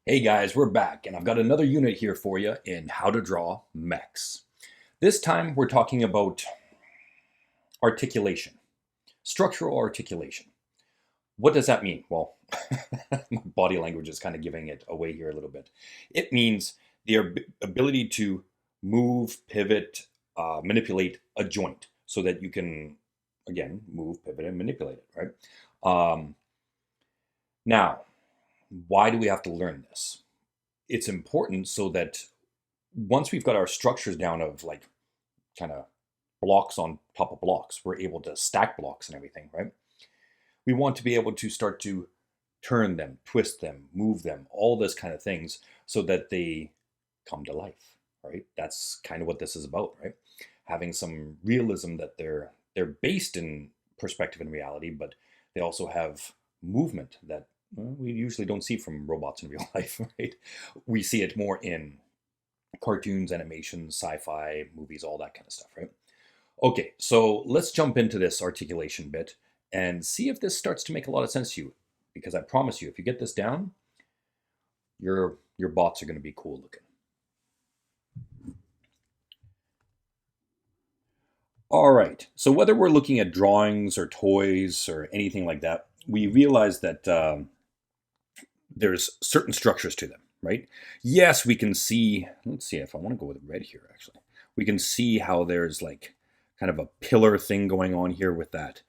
Hey guys, we're back, and I've got another unit here for you in how to draw MECHS. This time we're talking about articulation, structural articulation. What does that mean? Well, my body language is kind of giving it away here a little bit. It means the ability to move, pivot, manipulate a joint so that you can, again, move, pivot, and manipulate it, right? Um, Now, why do we have to learn this? It's important so that once we've got our structures down of like kind of blocks on top of blocks, we're able to stack blocks and everything, right? We want to be able to start to turn them, twist them, move them, all this kind of things so that they come to life, right? That's kind of what this is about, right? Having some realism that they're based in perspective and reality, but they also have movement that we usually don't see from robots in real life, right? We see it more in cartoons, animations, sci-fi, movies, all that kind of stuff, right? Okay, so let's jump into this articulation bit and see if this starts to make a lot of sense to you. Because I promise you, if you get this down, your bots are going to be cool looking. All right, so whether we're looking at drawings or toys or anything like that, we realize that there's certain structures to them, right? Yes, we can see, let's see if I want to go with red here, actually. We can see how there's like kind of a pillar thing going on here with that,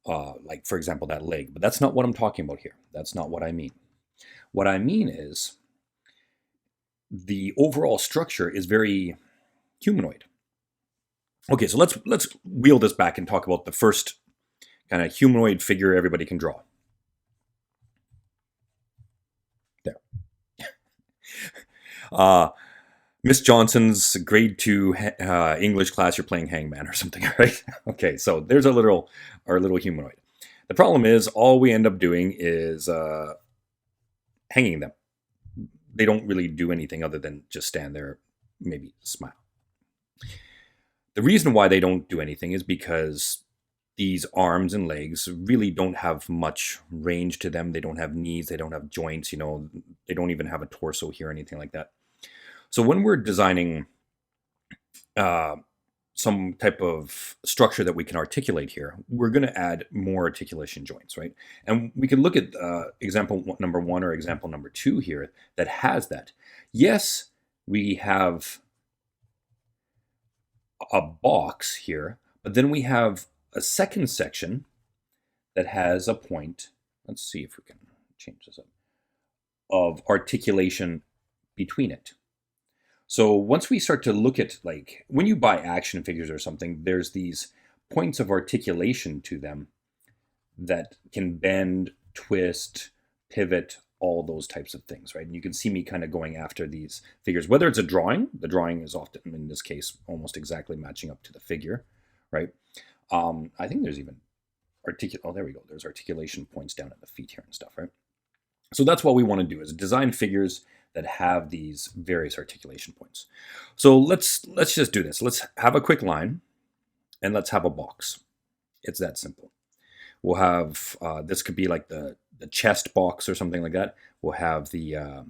like for example, that leg, but that's not what I'm talking about here. That's not what I mean. What I mean is the overall structure is very humanoid. Okay, so let's wheel this back and talk about the first kind of humanoid figure everybody can draw. There. Uh, Miss Johnson's grade 2 English class, you're playing hangman or something, right? Okay, so there's our little humanoid. The problem is all we end up doing is hanging them. They don't really do anything other than just stand there, maybe smile. The reason why they don't do anything is because these arms and legs really don't have much range to them. They don't have knees, they don't have joints, they don't even have a torso here or anything like that. So when we're designing uh, some type of structure that we can articulate here, we're going to add more articulation joints, right? And we can look at example number 1 or example number 2 here that has that. Yes, we have a box here, but then we have a second section that has a point. Let's see if we can change this up, of articulation between it. So once we start to look at, like, when you buy action figures or something, there's these points of articulation to them that can bend, twist, pivot, all those types of things, right? And you can see me kind of going after these figures. Whether it's a drawing, the drawing is often, in this case, almost exactly matching up to the figure, right? I think there's even oh, there we go. There's articulation points down at the feet here and stuff, right? So that's what we want to do, is design figures that have these various articulation points. So let's just do this. Let's have a quick line and let's have a box. It's that simple. We'll have, this could be like the chest box or something like that. We'll have the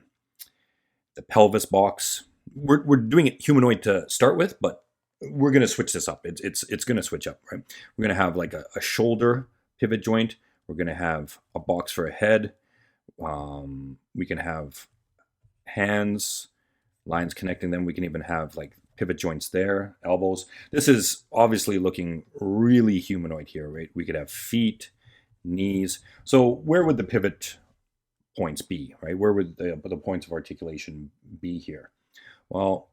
pelvis box. We're doing it humanoid to start with, but we're going to switch this up. It's going to switch up, right? We're going to have like a shoulder pivot joint. We're going to have a box for a head. We can have hands, lines connecting them. We can even have like pivot joints there, elbows. This is obviously looking really humanoid here, right? We could have feet, knees. So where would the pivot points be, right? Where would the points of articulation be here? Well,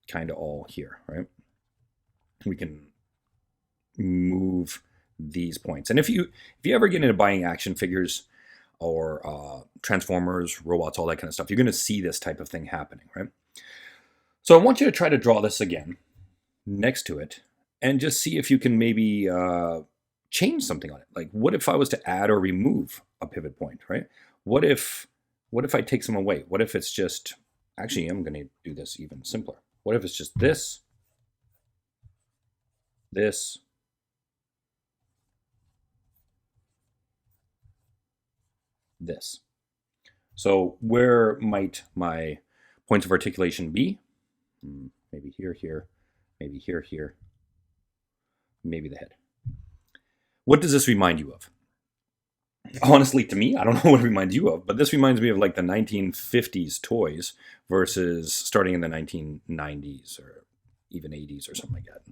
kind of all here, right? We can move these points. And if you ever get into buying action figures or transformers, robots, all that kind of stuff, you're going to see this type of thing happening, right? So I want you to try to draw this again next to it and just see if you can maybe change something on it. Like, what if I was to add or remove a pivot point, right? What if I take some away? What if it's just, actually, I'm going to do this even simpler. What if it's just this, this, this? So where might my points of articulation be? Maybe here, here, maybe here, here, maybe the head. What does this remind you of? Honestly, to me, I don't know what it reminds you of, but this reminds me of like the 1950s toys versus starting in the 1990s or even 80s or something like that.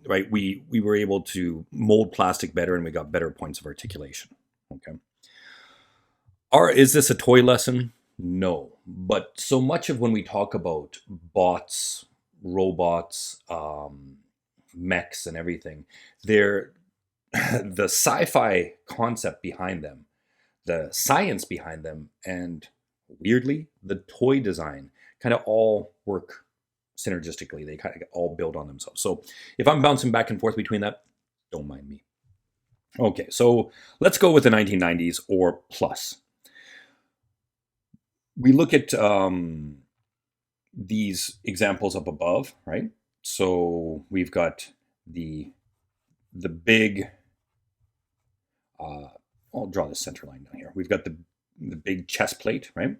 Right, we were able to mold plastic better, and we got better points of articulation. Okay, is this a toy lesson? No, but so much of when we talk about bots, robots, mechs, and everything, they're the sci-fi concept behind them, the science behind them, and weirdly, the toy design kind of all work synergistically. They kind of all build on themselves. So if I'm bouncing back and forth between that, don't mind me. Okay, so let's go with the 1990s or plus. We look at these examples up above, right? So we've got the big. I'll draw the center line down here. We've got the big chest plate, right?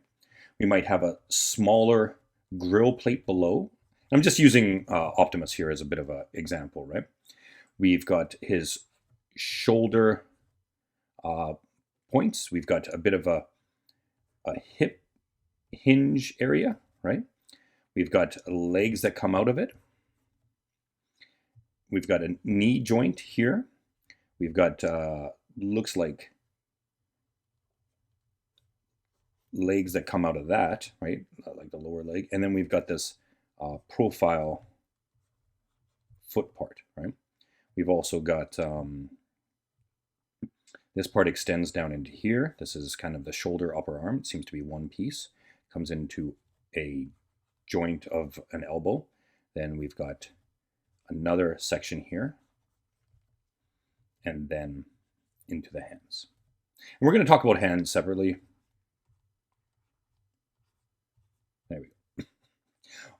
We might have a smaller grill plate below. I'm just using Optimus here as a bit of an example, right? We've got his shoulder points. We've got a bit of a hip hinge area, right? We've got legs that come out of it. We've got a knee joint here. We've got, looks like legs that come out of that, right? Like the lower leg. And then we've got this profile foot part, right? We've also got this part extends down into here. This is kind of the shoulder upper arm. It seems to be one piece. Comes into a joint of an elbow. Then we've got another section here. And then into the hands. And we're going to talk about hands separately. There we go.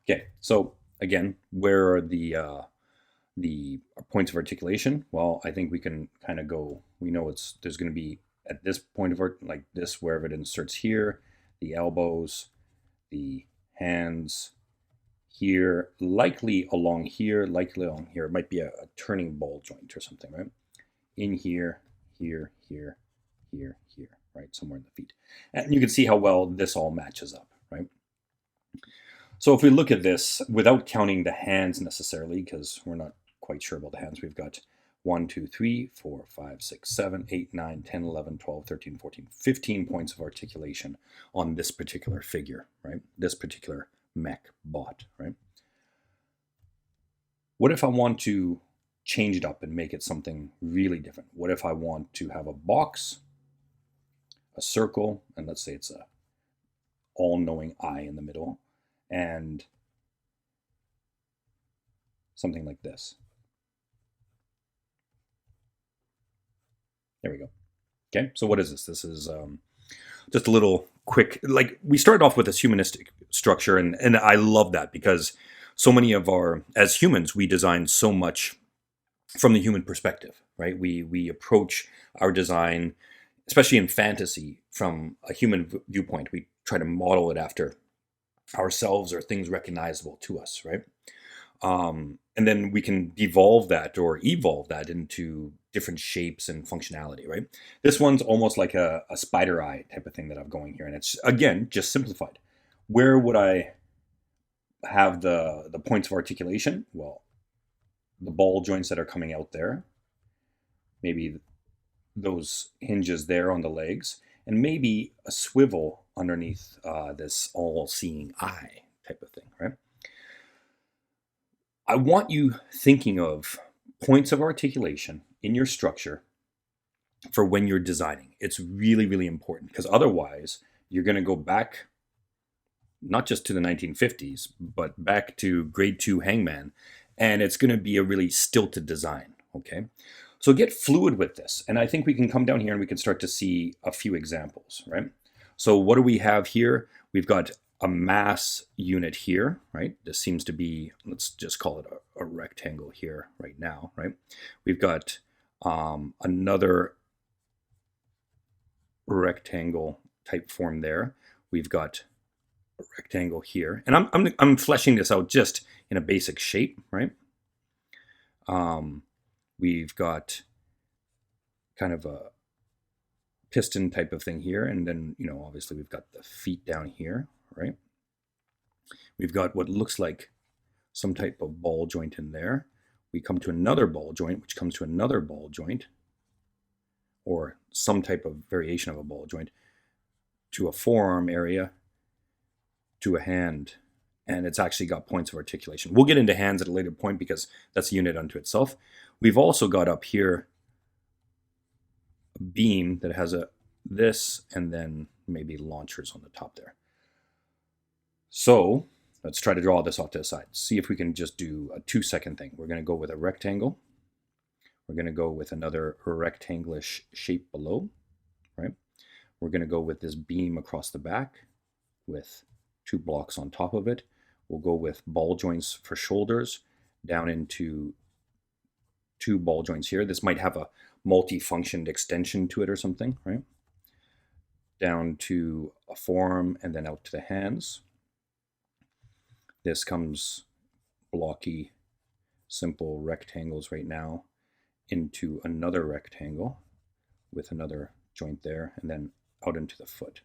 Okay, so again, where are the points of articulation? Well, I think we can kind of go. We know there's going to be at this point of like this, wherever it inserts here, the elbows, the hands here, likely along here, likely along here. It might be a turning ball joint or something, right? In here, here, here, here, here, right? Somewhere in the feet. And you can see how well this all matches up, right? So if we look at this without counting the hands necessarily, because we're not quite sure about the hands, we've got 1, 2, 3, 4, 5, 6, 7, 8, 9, 10, 11, 12, 13, 14, 15 points of articulation on this particular figure, right? This particular mech bot, right? What if I want to change it up and make it something really different? What if I want to have a box, a circle, and let's say it's a all-knowing eye in the middle, and something like this. There we go. Okay, so what is this? This is just a little quick, like we started off with this humanistic structure, and I love that because so many of as humans, we design so much from the human perspective, right? We approach our design, especially in fantasy, from a human viewpoint. We try to model it after ourselves or things recognizable to us, right? And then we can devolve that or evolve that into different shapes and functionality, right? This one's almost like a spider eye type of thing that I'm going here. And it's, again, just simplified. Where would I have the points of articulation? Well, the ball joints that are coming out there, maybe those hinges there on the legs, and maybe a swivel underneath this all-seeing eye type of thing, right? I want you thinking of points of articulation in your structure for when you're designing. It's really, really important because otherwise you're going to go back not just to the 1950s, but back to grade 2 Hangman, and it's going to be a really stilted design, okay? So get fluid with this, and I think we can come down here and we can start to see a few examples, right? So what do we have here? We've got a mass unit here, right? This seems to be, let's just call it a rectangle here right now, right? We've got another rectangle type form there. We've got a rectangle here, and I'm fleshing this out just in a basic shape, right? We've got kind of a piston type of thing here, and then, you know, obviously we've got the feet down here, right? We've got what looks like some type of ball joint in there. We come to another ball joint, which comes to another ball joint, or some type of variation of a ball joint, to a forearm area, to a hand, and it's actually got points of articulation. We'll get into hands at a later point because that's a unit unto itself. We've also got up here a beam that has this and then maybe launchers on the top there. So let's try to draw this off to the side. See if we can just do a 2-second thing. We're going to go with a rectangle. We're going to go with another rectangulish shape below, right? We're going to go with this beam across the back with 2 blocks on top of it. We'll go with ball joints for shoulders down into 2 ball joints here. This might have a multi-functioned extension to it or something, right? Down to a forearm and then out to the hands. This comes blocky, simple rectangles right now into another rectangle with another joint there, and then out into the foot.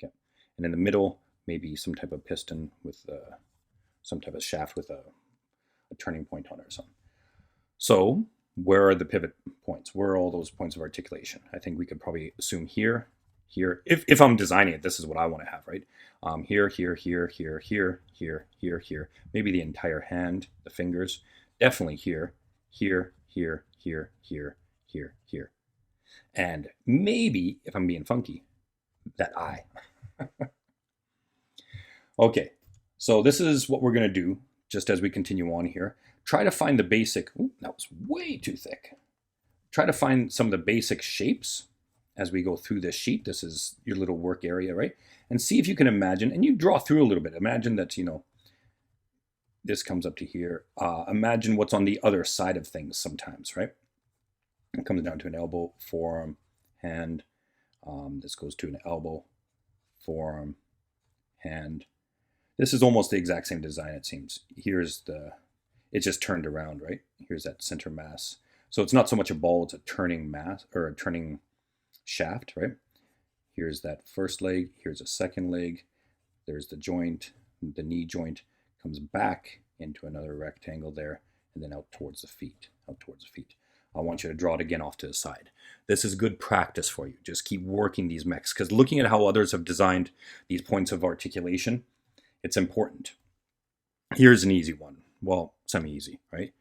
Okay, and in the middle, maybe some type of piston with some type of shaft with a turning point on it or something. So where are the pivot points? Where are all those points of articulation? I think we could probably assume here, here. If I'm designing it, this is what I want to have, right? Here, here, here, here, here, here, here, here. Maybe the entire hand, the fingers. Definitely here, here, here, here, here, here, here. And maybe, if I'm being funky, that eye. Okay, so this is what we're going to do just as we continue on here. Try to find the basic, ooh, that was way too thick. Try to find some of the basic shapes as we go through this sheet. This is your little work area, right? And see if you can imagine, and you draw through a little bit. Imagine that, you know, this comes up to here. Imagine what's on the other side of things sometimes, right? It comes down to an elbow, forearm, hand. This goes to an elbow, forearm, hand. This is almost the exact same design, it seems. Here's it's just turned around, right? Here's that center mass. So it's not so much a ball, it's a turning mass, or a turning shaft, right? Here's that first leg, here's a second leg, there's the joint, the knee joint comes back into another rectangle there, and then out towards the feet, I want you to draw it again off to the side. This is good practice for you. Just keep working these mechs, because looking at how others have designed these points of articulation, it's important. Here's an easy one. Well, semi-easy, right?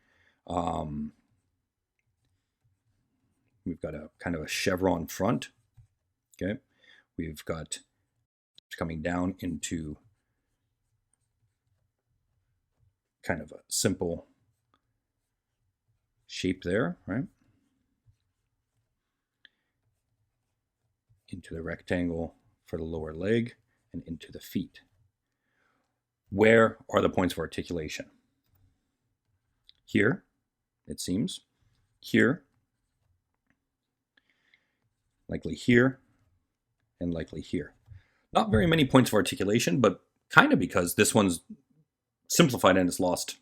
We've got a kind of a chevron front, okay? We've got coming down into kind of a simple shape there, right? Into the rectangle for the lower leg and into the feet. Where are the points of articulation? Here, it seems. Here. Likely here. And likely here. Not very many points of articulation, but kind of because this one's simplified and it's lost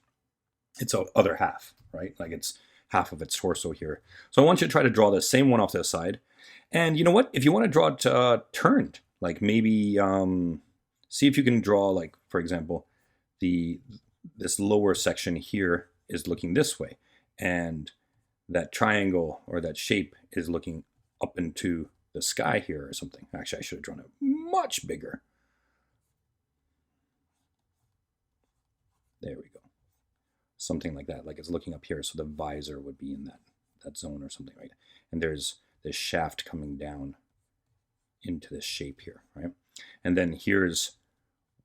its other half, right? Like it's half of its torso here. So I want you to try to draw the same one off to the side. And you know what? If you want to draw it turned, like maybe see if you can draw, like, for example, this lower section here is looking this way, and that triangle or that shape is looking up into the sky here or something. Actually, I should have drawn it much bigger. There we go. Something like that, like it's looking up here, so the visor would be in that zone or something, right? And there's this shaft coming down into this shape here, right? And then here's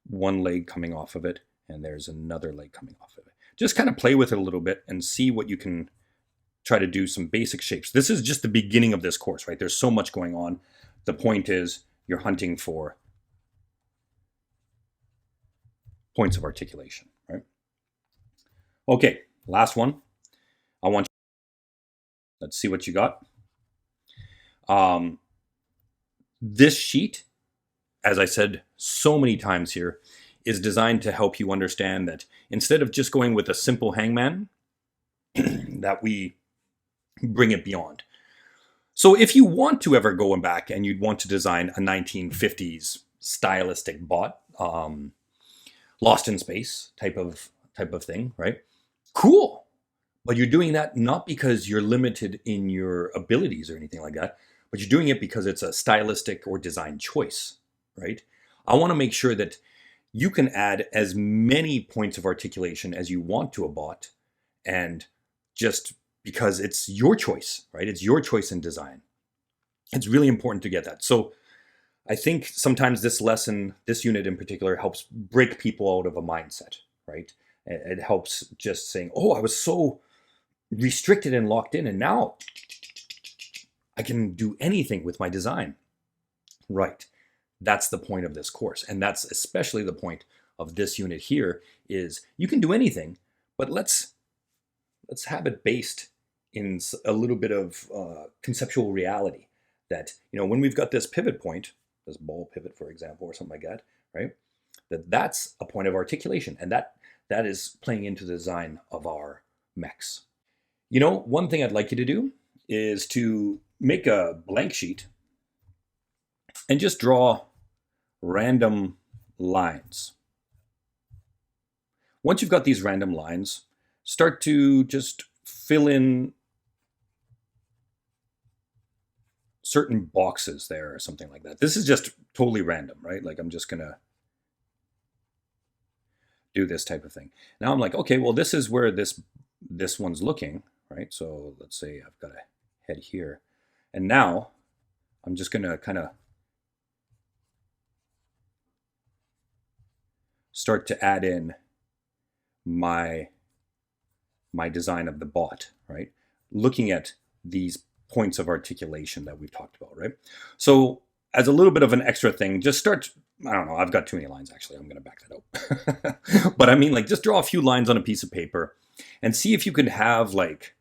one leg coming off of it, and there's another leg coming off of it. Just kind of play with it a little bit and see what you can try to do some basic shapes. This is just the beginning of this course, right? There's so much going on. The point is you're hunting for points of articulation, right? Okay, last one. Let's see what you got. This sheet, as I said so many times here, is designed to help you understand that instead of just going with a simple hangman, that we bring it beyond. So if you want to ever go back and you'd want to design a 1950s stylistic bot, lost in space type of thing, right? Cool. But you're doing that not because you're limited in your abilities or anything like that, but you're doing it because it's a stylistic or design choice, right? I want to make sure that you can add as many points of articulation as you want to a bot, and just because it's your choice, right? It's your choice in design. It's really important to get that. So I think sometimes this lesson, this unit in particular, helps break people out of a mindset, right? It helps just saying, oh, I was so restricted and locked in, and now I can do anything with my design. Right. That's the point of this course. And that's especially the point of this unit here, is you can do anything, but let's have it based in a little bit of conceptual reality, that, when we've got this pivot point, this ball pivot, for example, or something like that, right? That's a point of articulation, and that is playing into the design of our MECHS. One thing I'd like you to do is to make a blank sheet and just draw random lines. Once you've got these random lines, start to just fill in certain boxes there or something like that. This is just totally random, right? Like, I'm just gonna do this type of thing. Now I'm like, okay, well, this is where this one's looking, right? So let's say I've got a head here, and now I'm just gonna kind of start to add in my design of the bot, right? Looking at these points of articulation that we've talked about, right? So as a little bit of an extra thing, just start, I don't know, I've got too many lines actually, I'm gonna back that up. But I mean, like, just draw a few lines on a piece of paper and see if you can have like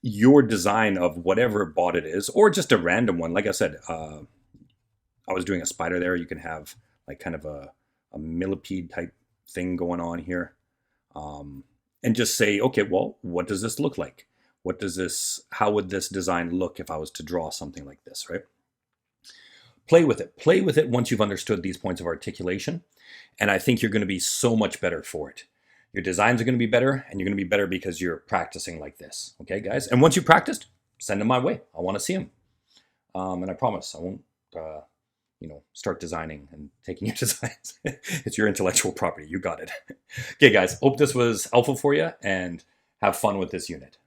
your design of whatever bot it is, or just a random one. Like I said, I was doing a spider there. You can have like kind of a millipede type thing going on here. And just say, okay, well, what does this look like? How would this design look if I was to draw something like this, right? Play with it. Play with it once you've understood these points of articulation. And I think you're going to be so much better for it. Your designs are going to be better, and you're going to be better because you're practicing like this. Okay, guys? And once you've practiced, send them my way. I want to see them. And I promise I won't, start designing and taking your designs. It's your intellectual property. You got it. Okay, guys. Hope this was helpful for you, and have fun with this unit.